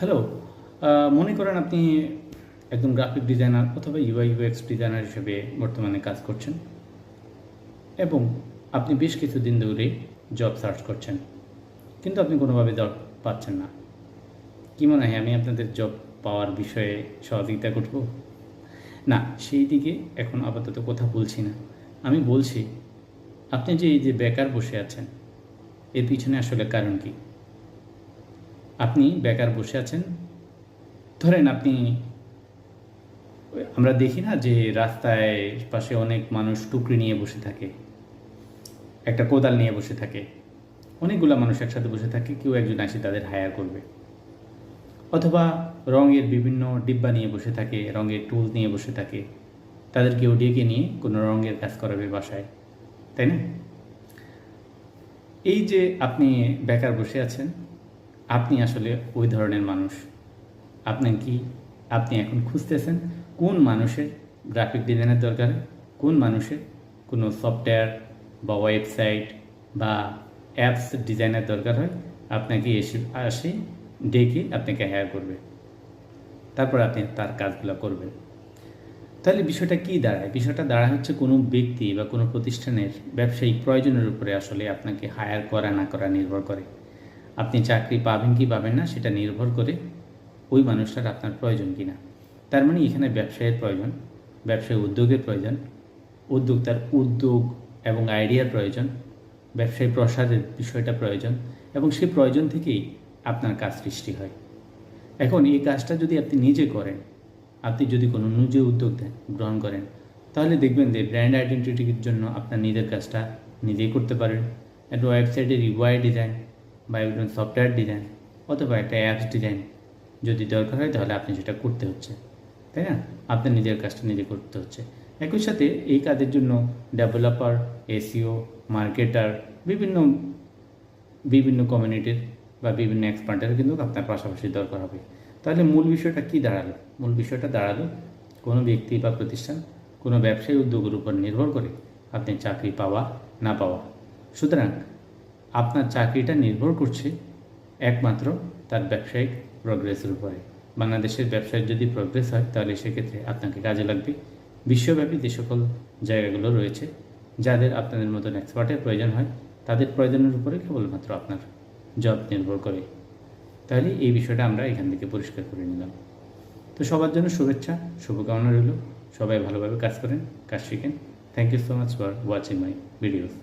Hello. মনে করেন আপনি একজন গ্রাফিক ডিজাইনার অথবা ইউআই ইউএক্স ডিজাইনার হিসেবে বর্তমানে কাজ করছেন এবং আপনি বেশ কিছুদিন ধরে জব সার্চ করছেন, কিন্তু আপনি কোনোভাবে জব পাচ্ছেন না। কী মনে হয় আমি আপনাদের জব পাওয়ার বিষয়ে সহযোগিতা করব? না, সেই দিকে এখন আপাতত কথা বলছি না। আমি বলছি আপনি যে এই যে বেকার বসে আছেন, এর পিছনে আসলে কারণ কি? আপনি বেকার বসে আছেন, ধরেন আপনি, আমরা দেখি না যে রাস্তায় পাশে অনেক মানুষ টুকরি নিয়ে বসে থাকে, একটা কোদাল নিয়ে বসে থাকে, অনেকগুলো মানুষ একসাথে বসে থাকে, কেউ একজন আসে তাদের হায়ার করবে। অথবা রঙের বিভিন্ন ডিব্বা নিয়ে বসে থাকে, রঙের টুল নিয়ে বসে থাকে, তাদের কেউ ডেকে নিয়ে কোনো রঙের কাজ করাবে বাসায়, তাই না? এই যে আপনি বেকার বসে আছেন, আপনি আসলে ওই ধরনের মানুষ। আপনি এখন খুঁজতেছেন কোন মানুষের গ্রাফিক ডিজাইনের দরকার, কোন মানুষের কোনো সফটওয়্যার বা ওয়েবসাইট বা অ্যাপস ডিজাইনের দরকার হয়, আপনাকে আসে ডেকে আপনাকে হায়ার করবে, তারপর আপনি তার কাজগুলো করবেন। তাহলে বিষয়টা কী দাঁড়ায়? বিষয়টা দাঁড়ায় হচ্ছে কোনো ব্যক্তি বা কোনো প্রতিষ্ঠানের ব্যবসায়িক প্রয়োজনের উপরে আসলে আপনাকে হায়ার করা না করা নির্ভর করে। আপনি চাকরি পাবেন কি পাবেন না সেটা নির্ভর করে ওই মানুষটার আপনার প্রয়োজন কিনা। তার মানে এখানে ব্যবসায়ের প্রয়োজন, ব্যবসায় উদ্যোগের প্রয়োজন, উদ্যোক্তার উদ্যোগ এবং আইডিয়ার প্রয়োজন, ব্যবসায় প্রসারের বিষয়টা প্রয়োজন, এবং সেই প্রয়োজন থেকেই আপনার কাজ সৃষ্টি হয়। এখন এই কাজটা যদি আপনি নিজে করেন, আপনি যদি কোনো নিজে উদ্যোগ গ্রহণ করেন, তাহলে দেখবেন যে ব্র্যান্ড আইডেন্টিটির জন্য আপনার নিজের কাজটা নিজেই করতে পারেন। একটা ওয়েবসাইটের ইউআই ডিজাইন বা একজন সফটওয়্যার ডিজাইন অথবা একটা অ্যাপস ডিজাইন যদি দরকার হয়, তাহলে আপনি সেটা করতে হচ্ছে, তাই না? আপনার নিজের কাজটা নিজে করতে হচ্ছে। একই সাথে এই কাজের জন্য ডেভেলপার, এসইও, মার্কেটার, বিভিন্ন বিভিন্ন কমিউনিটির বা বিভিন্ন এক্সপার্টের কিন্তু আপনার পাশাপাশি দরকার হবে। তাহলে মূল বিষয়টা কী দাঁড়ালো? মূল বিষয়টা দাঁড়ালো কোনো ব্যক্তি বা প্রতিষ্ঠান কোনো ব্যবসায়ী উদ্যোগের উপর নির্ভর করে আপনি চাকরি পাওয়া না পাওয়া। সুতরাং আপনার চাকরিটা নির্ভর করছে একমাত্র তার ব্যবসায়িক প্রোগ্রেসের উপরে। বাংলাদেশের ব্যবসায় যদি প্রোগ্রেস হয়, তাহলে সেক্ষেত্রে আপনাকে কাজে লাগবে বিশ্বব্যাপী যে সকল জায়গাগুলো রয়েছে, যাদের আপনাদের মতন এক্সপার্টের প্রয়োজন হয়, তাদের প্রয়োজনের উপরে কেবলমাত্র আপনার জব নির্ভর করে। তাহলে এই বিষয়টা আমরা এখান থেকে পরিষ্কার করে নিলাম। তো সবার জন্য শুভেচ্ছা, শুভকামনা রইল। সবাই ভালোভাবে কাজ করেন, কাজ শিখেন। Thank you so much for watching my videos.